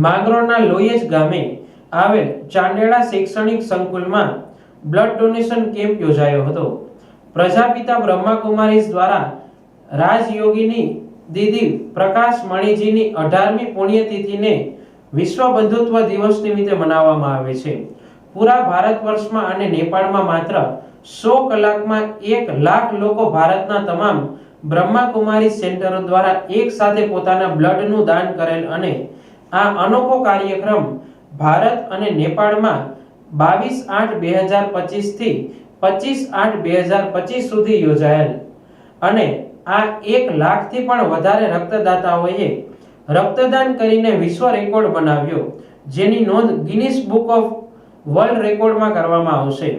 માંગરોળના લોયેજ ગામે આવેલ ચાંદેડા શૈક્ષણિક સંકુલમાં બ્લડ ડોનેશન કેમ્પ યોજાયો હતો। પ્રજાપિતા બ્રહ્માકુમારીઝ દ્વારા રાજયોગીની દીદી પ્રકાશ મણીજીની 18મી પુણ્યતિથિને વિશ્વ બંધુત્વ દિવસ નિમિત્તે મનાવવામાં આવે છે। પૂરા ભારત વર્ષમાં અને નેપાળમાં માત્ર 100 કલાકમાં 1 લાખ લોકો ભારતના તમામ બ્રહ્માકુમારી સેન્ટરો દ્વારા એક સાથે પોતાના બ્લડનું દાન કરેલ અને આ અનોખો કાર્યક્રમ ભારત અને નેપાળમાં 22/8/2025 થી 25/8/2025 સુધી યોજાયેલ અને આ 1 લાખથી પણ વધારે રક્તદાતાઓએ રક્તદાન કરીને વિશ્વ રેકોર્ડ બનાવ્યો, જેની નોંધ ગિનિસ બુક ઓફ વર્લ્ડ રેકોર્ડમાં કરવામાં આવશે।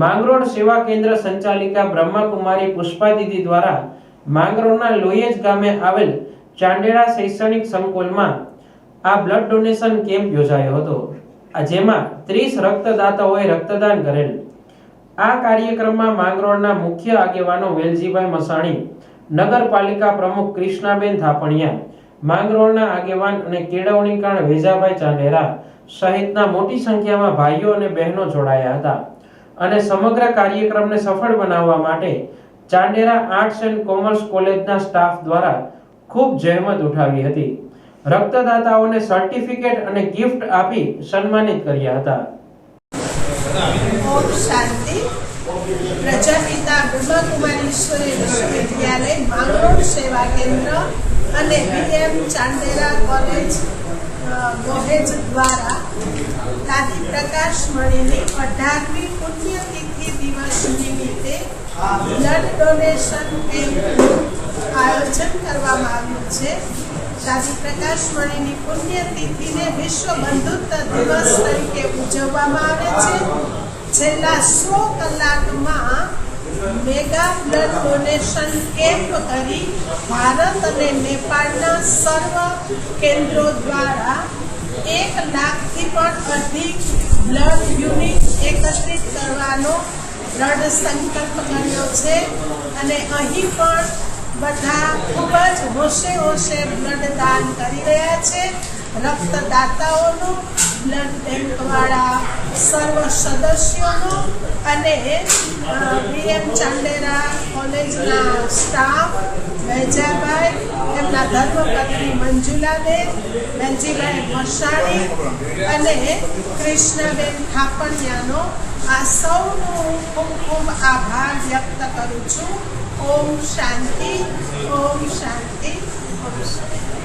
માંગરોળ સેવા કેન્દ્ર સંચાલિકા બ્રહ્માકુમારી પુષ્પા દીદી દ્વારા માંગરોળના લોયેજ ગામે આવેલ ચાંદેડા શૈક્ષણિક સંકુલમાં આ બ્લડ ડોનેશન કેમ્પ યોજાયો હતો, જેમાં 30 રક્તદાતાઓએ રક્તદાન કરેલ। આ કાર્યક્રમમાં માંગરોળના મુખ્ય આગેવાનો વેલજીભાઈ મસાણી, નગરપાલિકા પ્રમુખ કૃષ્ણાબેન થાપણિયા, માંગરોળના આગેવાન અને કેળવણીકાણ વેજાભાઈ ચાંદેરા સહિતના મોટી સંખ્યામાં ભાઈઓ અને બહેનો જોડાયા હતા અને સમગ્ર કાર્યક્રમને સફળ બનાવવા માટે ચાંદેરા આર્ટ્સ એન્ડ કોમર્સ કોલેજના સ્ટાફ દ્વારા ખૂબ જહેમત ઉઠાવી હતી। રક્તદાતાઓને સર્ટિફિકેટ અને ગિફ્ટ આપી સન્માનિત કર્યા હતા। ઓમ શાંતિ। પ્રજાપિતા બ્રહ્માકુમારીશ્વરી વિશ્વવિદ્યાલય માંગરોળ સેવા કેન્દ્ર અને બીએમ ચાંદેરા કોલેજ મોહેજ દ્વારા દાદી પ્રકાશ મણીની 18મી પુણ્યતિથિ દિવસ નિમિત્તે બ્લડ ડોનેશન કેમ્પનું આયોજન કરવામાં આવ્યું છે। દાદી પ્રકાશ મણીની પુણ્યતિથિને વિશ્વ બંધુત્વ દિવસ તરીકે ઉજવવામાં આવે છે। છેલ્લા 100 કલાકમાં મેગા બ્લડ ડોનેશન કેમ્પ કરી ભારત અને નેપાળના સર્વ કેન્દ્રો દ્વારા 1 લાખથી પણ અધિક બ્લડ યુનિટ એકત્રિત કરવાનો દ્રઢ સંકલ્પ કર્યો છે અને અહીં પણ બધા ખૂબ જ હોશે હોશે બ્લડ દાન કરી રહ્યા છે। રક્તદાતાઓનો, બ્લડ બેંકવાળા સર્વ સદસ્યોનો અને બીએમ ચાંદેરા કોલેજના સ્ટાફ, વેજાભાઈ, એમના ધર્મપત્ની મંજુલાબેન, વેલજીભાઈ મસાણી અને કૃષ્ણબેન થાપણિયાનો આ સૌનો ખૂબ ખૂબ આભાર વ્યક્ત કરું છું। ઓમ શાંતિ, ઓમ શાંતિ, ઓમ શાંતિ।